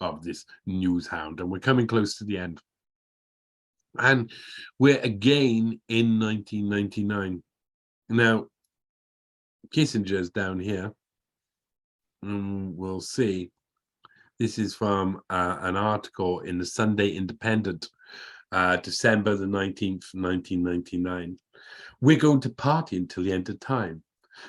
part of this news hound, and we're coming close to the end. And we're again in 1999. Now, Kissinger's down here. We'll see. This is from an article in the Sunday Independent, December the 19th, 1999. We're going to party until the end of time.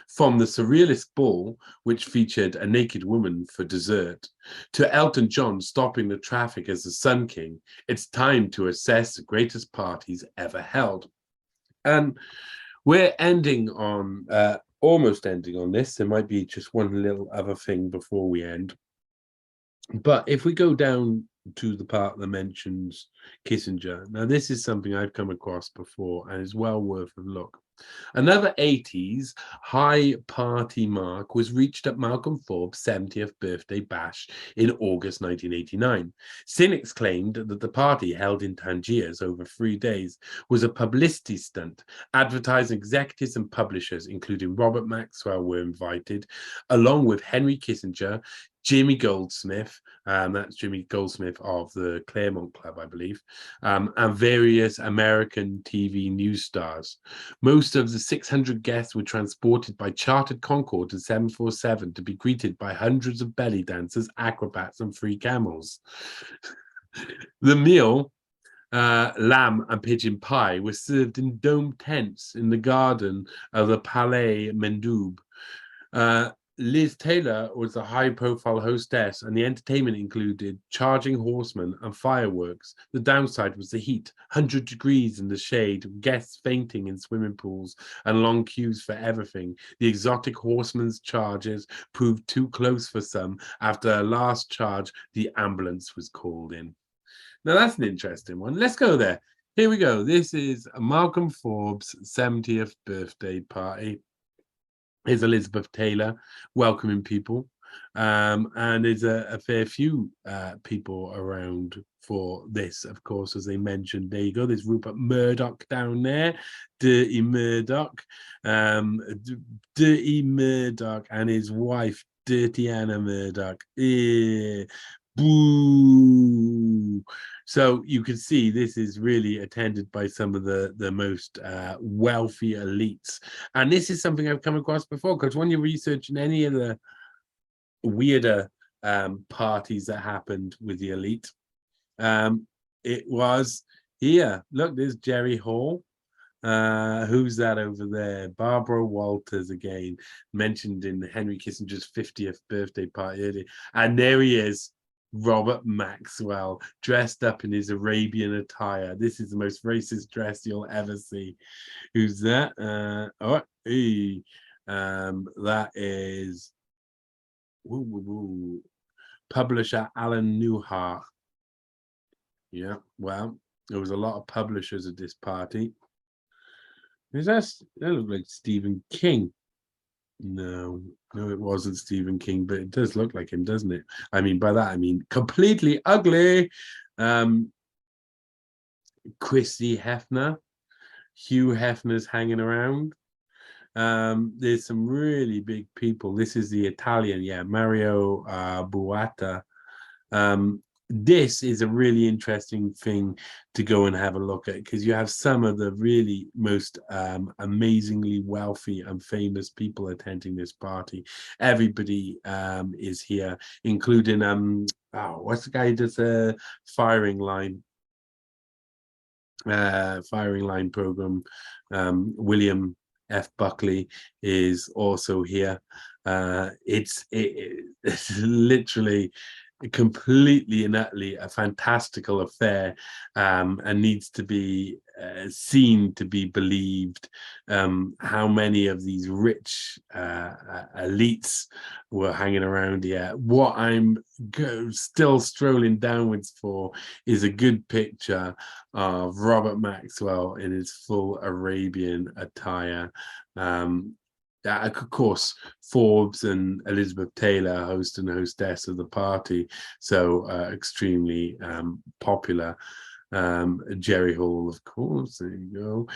From the surrealist ball, which featured a naked woman for dessert, to Elton John stopping the traffic as the Sun King, it's time to assess the greatest parties ever held. And we're ending on, almost ending on this. There might be just one little other thing before we end. But if we go down to the part that mentions Kissinger, now this is something I've come across before and is well worth a look. Another 80s high party mark was reached at Malcolm Forbes' 70th birthday bash in August 1989. Cynics claimed that the party, held in Tangiers over 3 days, was a publicity stunt. Advertising executives and publishers, including Robert Maxwell, were invited, along with Henry Kissinger, Jimmy Goldsmith, that's Jimmy Goldsmith of the Claremont Club, I believe, and various American TV news stars. Most of the 600 guests were transported by chartered Concorde and 747 to be greeted by hundreds of belly dancers, acrobats, and free camels. The meal, lamb and pigeon pie, was served in domed tents in the garden of the Palais Mendoub. Liz Taylor was the high-profile hostess, and the entertainment included charging horsemen and fireworks. The downside was the heat, 100 degrees in the shade, guests fainting in swimming pools, and long queues for everything. The exotic horsemen's charges proved too close for some. After a last charge, the ambulance was called in. Now, that's an interesting one. Let's go there. Here we go. This is Malcolm Forbes' 70th birthday party. Is Elizabeth Taylor welcoming people, and there's a fair few people around for this, of course, as they mentioned. There you go, there's Rupert Murdoch down there, Dirty Murdoch, Dirty Murdoch and his wife, Dirty Anna Murdoch. Boo! So you can see this is really attended by some of the most wealthy elites. And this is something I've come across before, because when you're researching any of the weirder parties that happened with the elite, it was here. Look, there's Jerry Hall. Who's that over there? Barbara Walters, again, mentioned in Henry Kissinger's 50th birthday party earlier. And there he is, Robert Maxwell, dressed up in his Arabian attire. This is the most racist dress you'll ever see. Who's that? That is publisher Alan Newhart. Yeah, well, there was a lot of publishers at this party. That looked like Stephen King. No, it wasn't Stephen King, but it does look like him, doesn't it? I mean, by that I mean completely ugly. Chrissy Hefner, Hugh Hefner's hanging around. There's some really big people. This is the Italian, yeah, Mario Buata. This is a really interesting thing to go and have a look at, because you have some of the really most amazingly wealthy and famous people attending this party. Everybody is here, including what's the guy who does a firing line program? William F. Buckley is also here. It's literally completely and utterly a fantastical affair, and needs to be seen to be believed. How many of these rich elites were hanging around here. What I'm still strolling downwards for is a good picture of Robert Maxwell in his full Arabian attire. Of course, Forbes and Elizabeth Taylor, host and hostess of the party, so extremely popular. Jerry Hall, of course, there you go.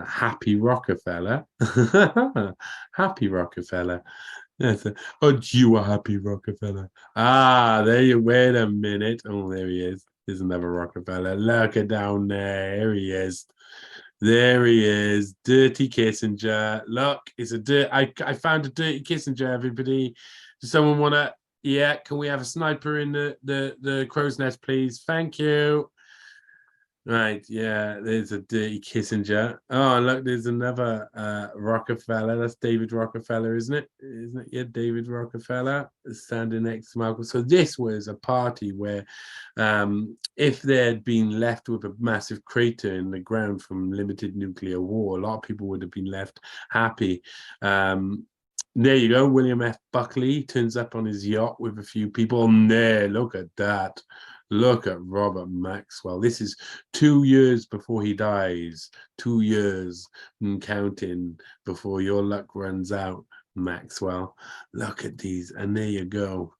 Happy Rockefeller. Happy Rockefeller. Yes. Oh, you are happy, Rockefeller. Ah, there you wait a minute. Oh, there he is. There's another Rockefeller. Look at down there. There he is. There he is. Dirty Kissinger. Look, it's a I found a dirty Kissinger, everybody. Does someone wanna yeah, can we have a sniper in the crow's nest, please? Thank you. Right, yeah, there's a dirty Kissinger. Oh, look, there's another Rockefeller. That's David Rockefeller, isn't it? Isn't it? Yeah, David Rockefeller standing next to Malcolm. So this was a party where if there had been left with a massive crater in the ground from limited nuclear war, a lot of people would have been left happy. There you go. William F. Buckley turns up on his yacht with a few people. And there, look at that. Look at Robert Maxwell. This is 2 years before he dies. 2 years and counting before your luck runs out, Maxwell. Look at these. And there you go.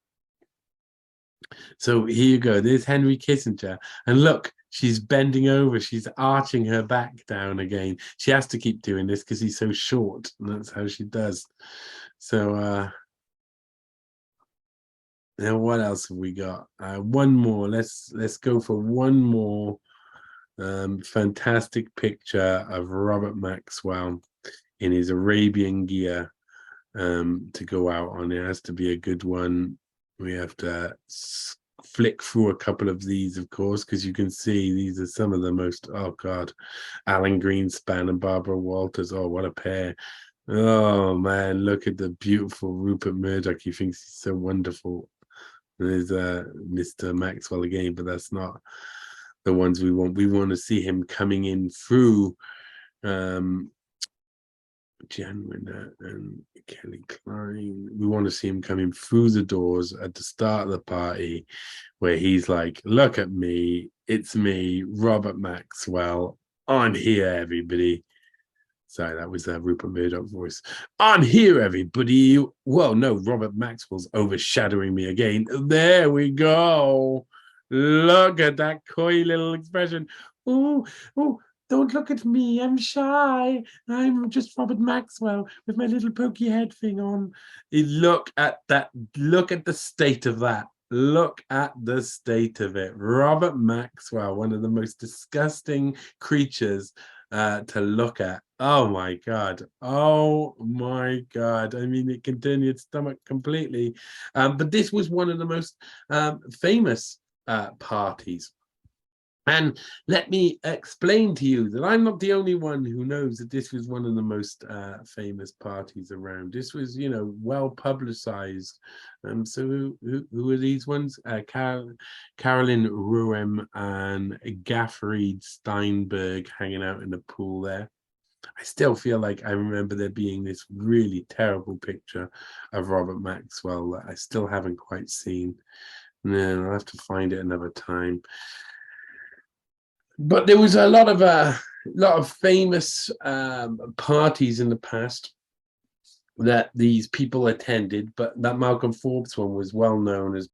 So here you go. There's Henry Kissinger. And look, she's bending over. She's arching her back down again. She has to keep doing this because he's so short. And that's how she does. So, now what else have we got? One more. Let's go for one more fantastic picture of Robert Maxwell in his Arabian gear to go out on. It has to be a good one. We have to flick through a couple of these, of course, because you can see these are some of the most, oh God, Alan Greenspan and Barbara Walters. Oh, what a pair. Oh man, look at the beautiful Rupert Murdoch. He thinks he's so wonderful. There's Mr. Maxwell again, but that's not the ones we want. We want to see him coming in through Jan Winner and Kelly Klein. We want to see him coming through the doors at the start of the party where he's like, look at me, it's me, Robert Maxwell. I'm here, everybody. Sorry, that was Rupert Murdoch voice. I'm here, everybody. Well, no, Robert Maxwell's overshadowing me again. There we go. Look at that coy little expression. Oh, don't look at me. I'm shy. I'm just Robert Maxwell with my little pokey head thing on. Look at that. Look at the state of that. Look at the state of it. Robert Maxwell, one of the most disgusting creatures to look at. Oh my God. Oh my God. I mean, it can turn your stomach completely. But this was one of the most famous parties. And let me explain to you that I'm not the only one who knows that this was one of the most famous parties around. This was, you know, well publicized. So who are these ones? Carolyn Ruem and Gaffried Steinberg hanging out in the pool there. I still feel like I remember there being this really terrible picture of Robert Maxwell that I still haven't quite seen. No, I'll have to find it another time. But there was a lot of famous parties in the past that these people attended, but that Malcolm Forbes one was well known as